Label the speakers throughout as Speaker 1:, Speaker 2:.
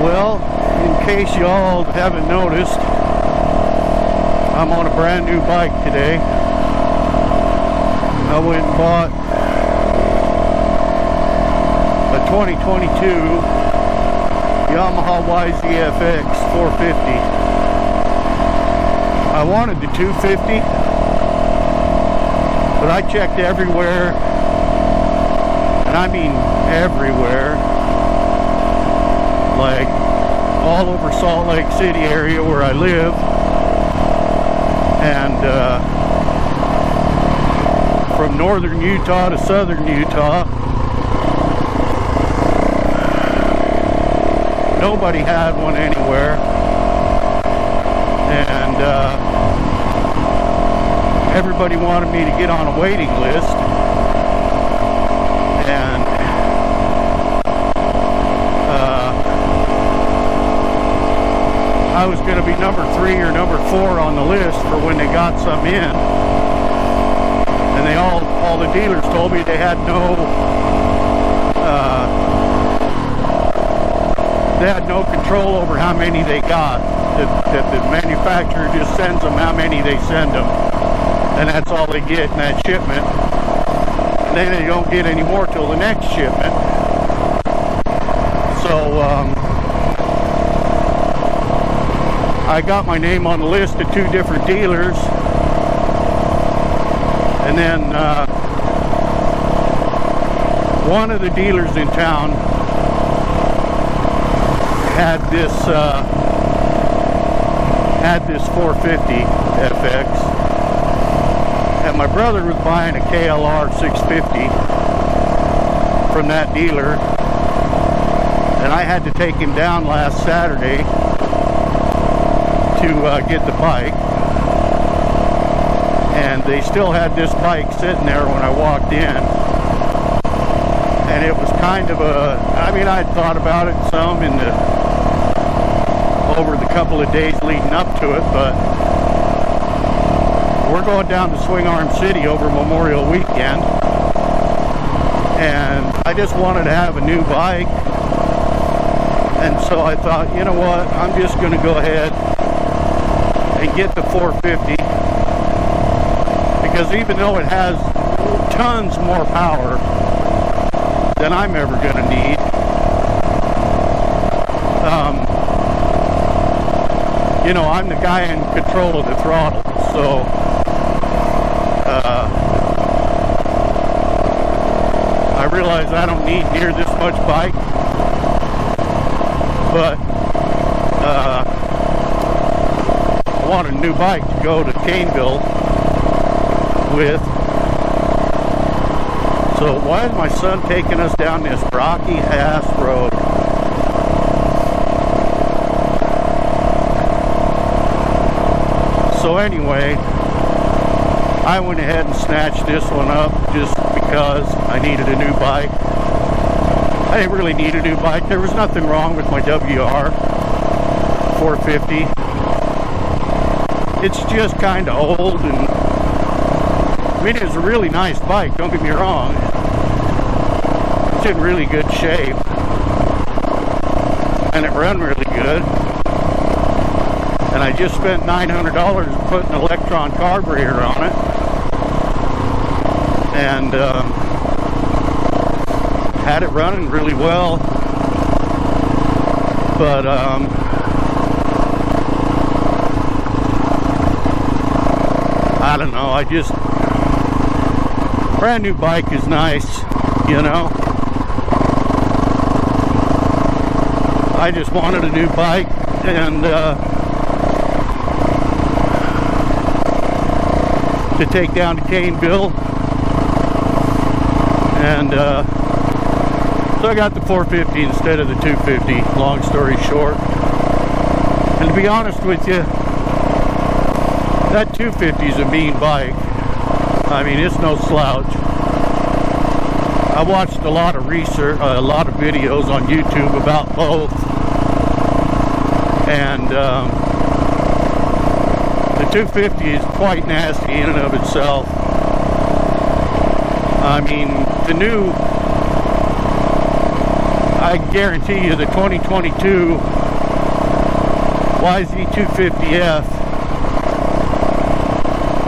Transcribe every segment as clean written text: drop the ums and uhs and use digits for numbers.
Speaker 1: Well, in case y'all haven't noticed, I'm on a brand new bike today. I went and bought a 2022 Yamaha YZ450FX. I wanted the 250, but I checked everywhere, and I mean everywhere, like all over Salt Lake City area where I live, and from northern Utah to southern Utah, nobody had one anywhere. And everybody wanted me to get on a waiting list, and I was going to be number 3 or number 4 on the list for when they got some in. And they all the dealers told me they had no control over how many they got. That the manufacturer just sends them how many they send them, and that's all they get in that shipment. And then they don't get any more till the next shipment. So I got my name on the list of 2 different dealers, and then one of the dealers in town had this 450FX, and my brother was buying a KLR 650 from that dealer, and I had to take him down last Saturday to get the bike, and they still had this bike sitting there when I walked in, and it was kind of I mean, I'd thought about it some over the couple of days leading up to it, but we're going down to Swing Arm City over Memorial Weekend, and I just wanted to have a new bike, and so I thought, you know what, I'm just going to go ahead and get the 450, because even though it has tons more power than I'm ever going to need, you know, I'm the guy in control of the throttle, so I realize I don't need near this much bike, but I want a new bike to go to Caneville with. So why is my son taking us down this rocky ass road? So anyway, I went ahead and snatched this one up just because I needed a new bike. I didn't really need a new bike. There was nothing wrong with my WR 450. It's just kind of old, and I mean, it's a really nice bike, don't get me wrong. It's in really good shape, and it ran really good. And I just spent $900 putting an electron carburetor on it, and had it running really well. But I don't know, brand new bike is nice, you know. I just wanted a new bike, and to take down to Caneville, and so I got the 450 instead of the 250, long story short. And to be honest with you, that 250 is a mean bike. I mean, it's no slouch. I watched a lot of research, a lot of videos on YouTube about both, and the 250 is quite nasty in and of itself. I mean, the new I guarantee you the 2022 YZ450F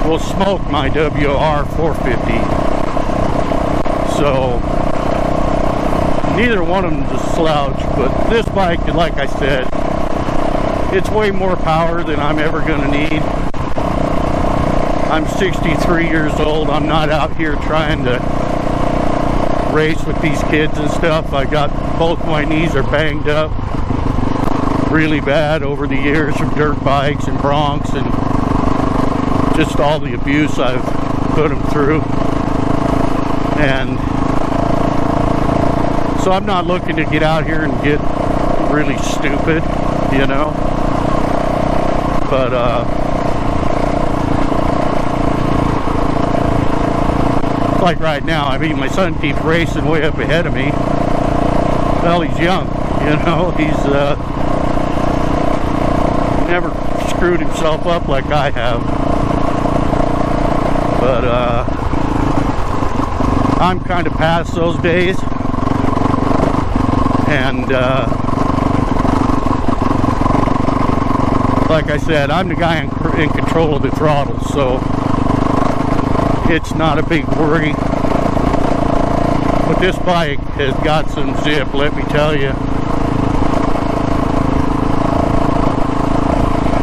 Speaker 1: will smoke my YZ450. So neither one of them is a slouch, but this bike, like I said, it's way more power than I'm ever going to need. I'm 63 years old. I'm not out here trying to race with these kids and stuff. I got both my knees are banged up really bad over the years from dirt bikes and broncs and just all the abuse I've put them through. And so I'm not looking to get out here and get really stupid, you know. But like right now, I mean, my son keeps racing way up ahead of me. Well, he's young, you know. He's never screwed himself up like I have. But I'm kind of past those days. And like I said, I'm the guy in control of the throttle, so it's not a big worry. But this bike has got some zip, let me tell you.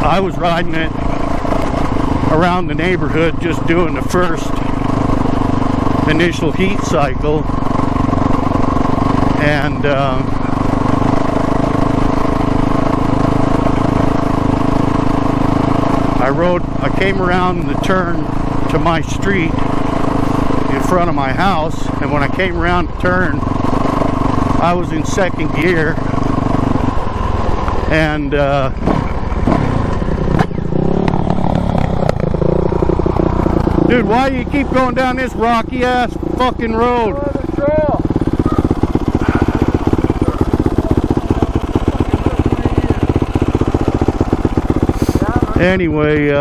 Speaker 1: I was riding it around the neighborhood just doing the first initial heat cycle, and I came around the turn to my street in front of my house, and when I came around the turn, I was in second gear, and dude, why do you keep going down this rocky ass fucking road? Anyway,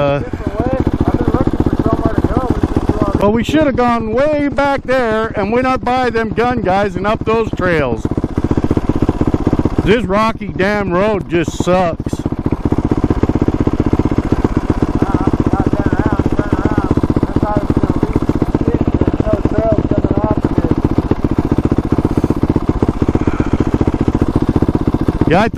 Speaker 1: well, we should have gone way back there and went up by them gun guys and up those trails. This rocky damn road just sucks. Yeah, I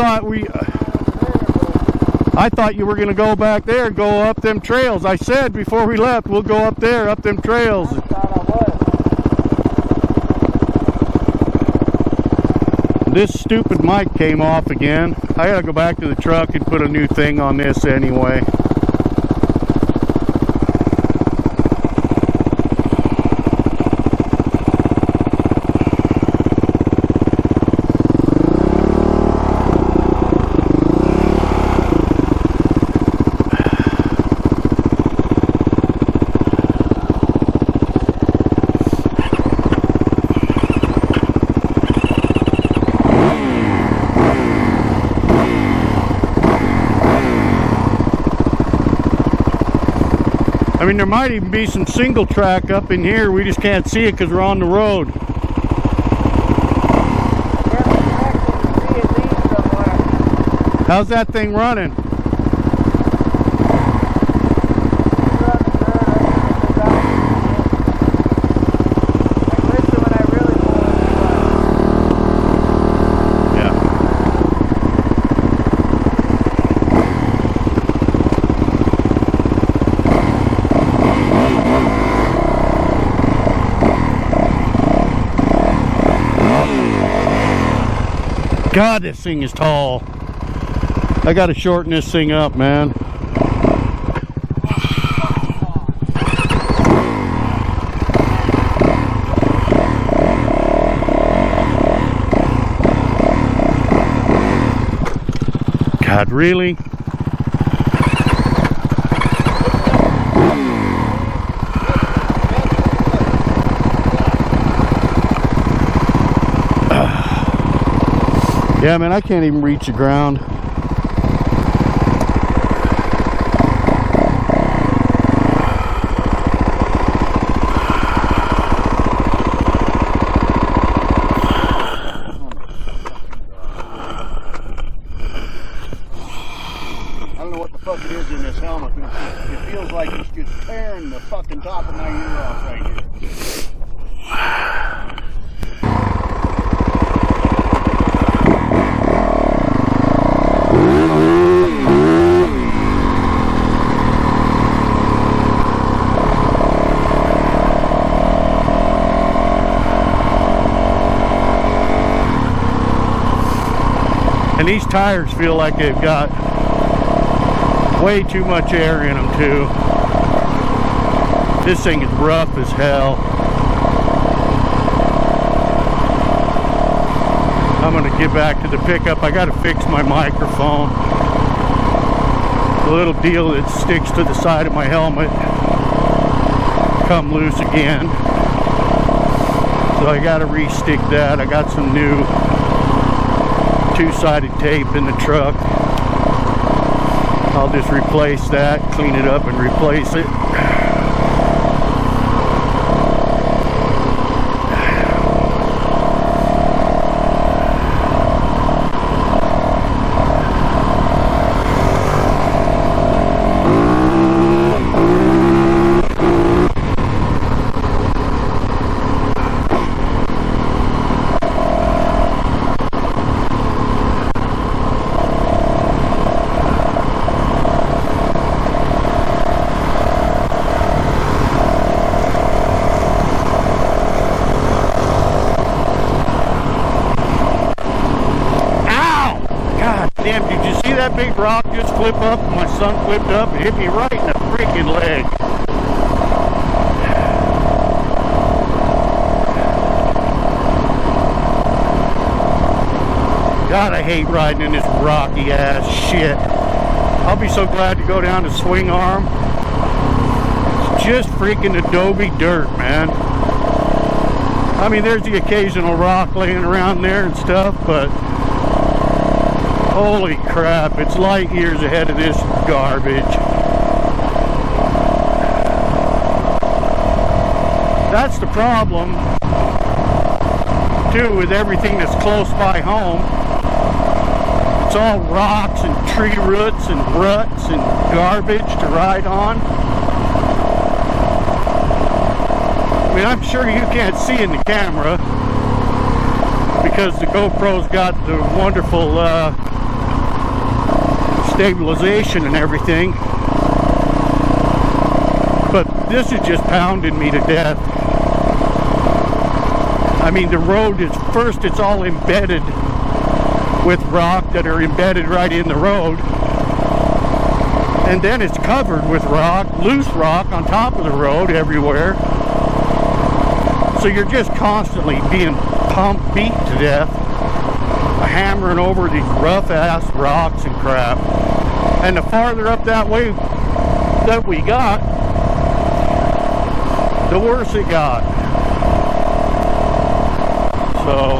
Speaker 1: thought you were going to go back there and go up them trails. I said before we left, we'll go up there, up them trails.
Speaker 2: I thought I would.
Speaker 1: This stupid mic came off again. I got to go back to the truck and put a new thing on this anyway. I mean, there might even be some single track up in here. We just can't see it because we're on the road. How's that thing running? God, this thing is tall. I gotta shorten this thing up, man. God, really? Yeah, man, I can't even reach the ground.
Speaker 2: fuck it is in this helmet. It feels like it's just tearing the fucking top of my ear off right here.
Speaker 1: And these tires feel like they've got way too much air in them too. This thing is rough as hell. I'm gonna get back to the pickup. I gotta fix my microphone. The little deal that sticks to the side of my helmet come loose again. So I gotta re-stick that. I got some new two-sided tape in the truck. I'll just replace that, clean it up and replace it. Damn, did you see that big rock just flip up? My son flipped up and hit me right in the freaking leg. God, I hate riding in this rocky ass shit. I'll be so glad to go down to Swing Arm. It's just freaking adobe dirt, man. I mean, there's the occasional rock laying around there and stuff, but holy crap, it's light years ahead of this garbage. That's the problem, too, with everything that's close by home. It's all rocks and tree roots and ruts and garbage to ride on. I mean, I'm sure you can't see in the camera because the GoPro's got the wonderful stabilization and everything, but this is just pounding me to death. I mean, the road is first, it's all embedded with rock that are embedded right in the road, and then it's covered with rock, loose rock on top of the road everywhere, so you're just constantly being beat to death, hammering over these rough ass rocks and crap. And the farther up that way that we got, the worse it got. So,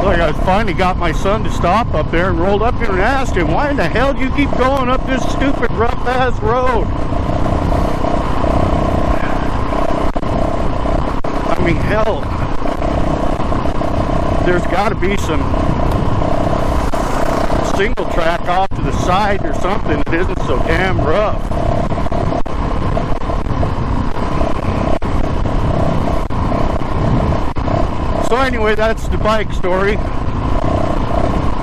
Speaker 1: like, I finally got my son to stop up there and rolled up here and asked him, why in the hell do you keep going up this stupid rough ass road? I mean, hell, there's got to be some single track off to the side or something that isn't so damn rough. So anyway, that's the bike story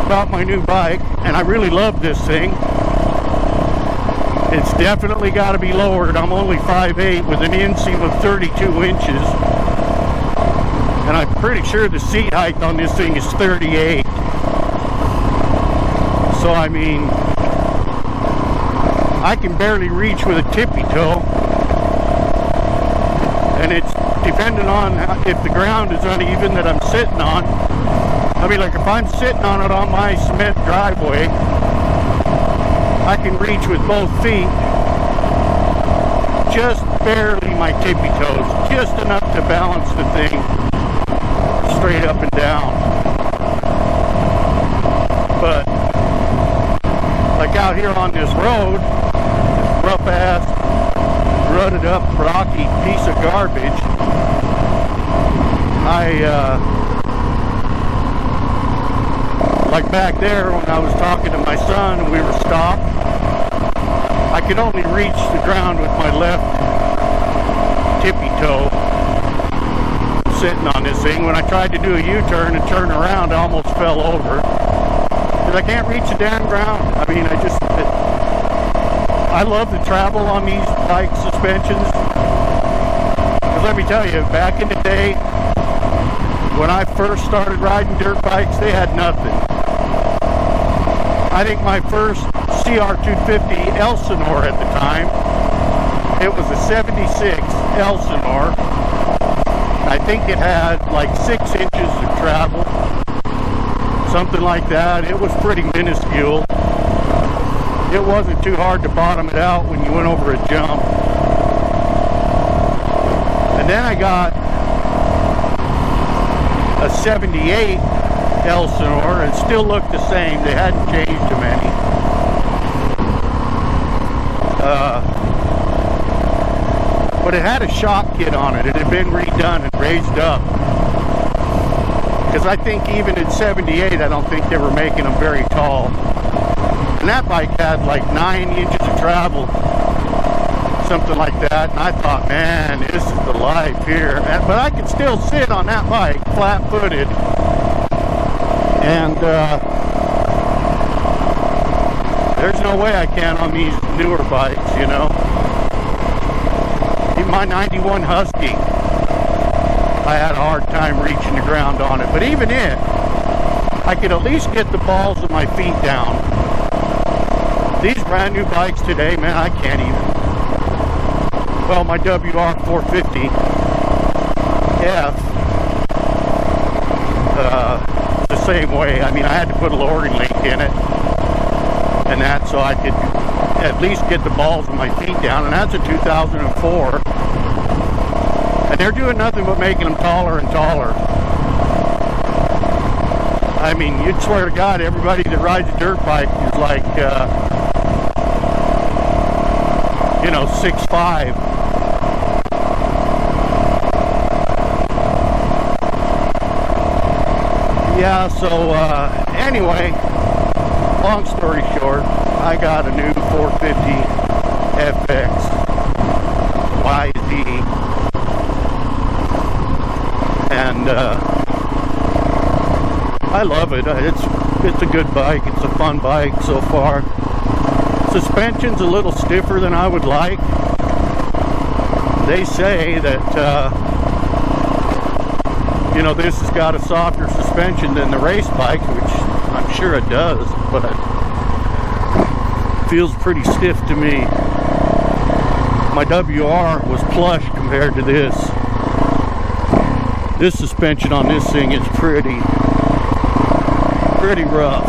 Speaker 1: about my new bike, and I really love this thing. It's definitely got to be lowered. I'm only 5'8" with an inseam of 32 inches. And I'm pretty sure the seat height on this thing is 38. So, I mean, I can barely reach with a tippy toe. And it's depending on if the ground is uneven that I'm sitting on. I mean, like if I'm sitting on it on my cement driveway, I can reach with both feet, just barely my tippy toes, just enough to balance the thing straight up and down. But like out here on this road, rough ass, rutted up, rocky piece of garbage, like back there when I was talking to my son and we were stopped, I could only reach the ground with my left tippy toe sitting on this thing. When I tried to do a U-turn and turn around, I almost fell over. Because I can't reach the damn ground. I mean, I love to travel on these bike suspensions. Because let me tell you, back in the day, when I first started riding dirt bikes, they had nothing. I think my first CR250 Elsinore at the time, it was a 76 Elsinore. I think it had like 6 inches of travel, something like that. It was pretty minuscule. It wasn't too hard to bottom it out when you went over a jump. And then I got a 78 Elsinore, and it still looked the same. They hadn't changed them any. But it had a shock kit on it. It had been redone and raised up. Because I think even in 78, I don't think they were making them very tall. And that bike had like 9 inches of travel, something like that. And I thought, man, this is the life here. But I could still sit on that bike, flat-footed. And there's no way I can on these newer bikes, you know. Even my 91 Husky, I had a hard time reaching the ground on it. But even it, I could at least get the balls of my feet down. These brand new bikes today, man, I can't even. Well, my YZ450FX, the same way. I mean, I had to put a lowering link in it and that, so I could at least get the balls of my feet down. And that's a 2004. And they're doing nothing but making them taller and taller. I mean, you'd swear to God, everybody that rides a dirt bike is like, you know, 6'5". Yeah, so anyway, long story short, I got a new 450FX YZ, and I love it. It's a good bike. It's a fun bike so far. Suspension's a little stiffer than I would like. They say that you know, this has got a softer suspension than the race bike, which I'm sure it does, but it feels pretty stiff to me. My WR was plush compared to this. This suspension on this thing is pretty rough.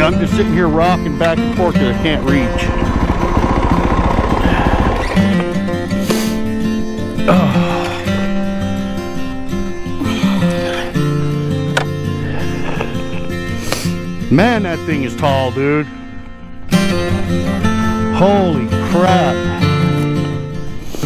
Speaker 1: I'm just sitting here rocking back and forth because I can't reach. Man, that thing is tall, dude. Holy crap.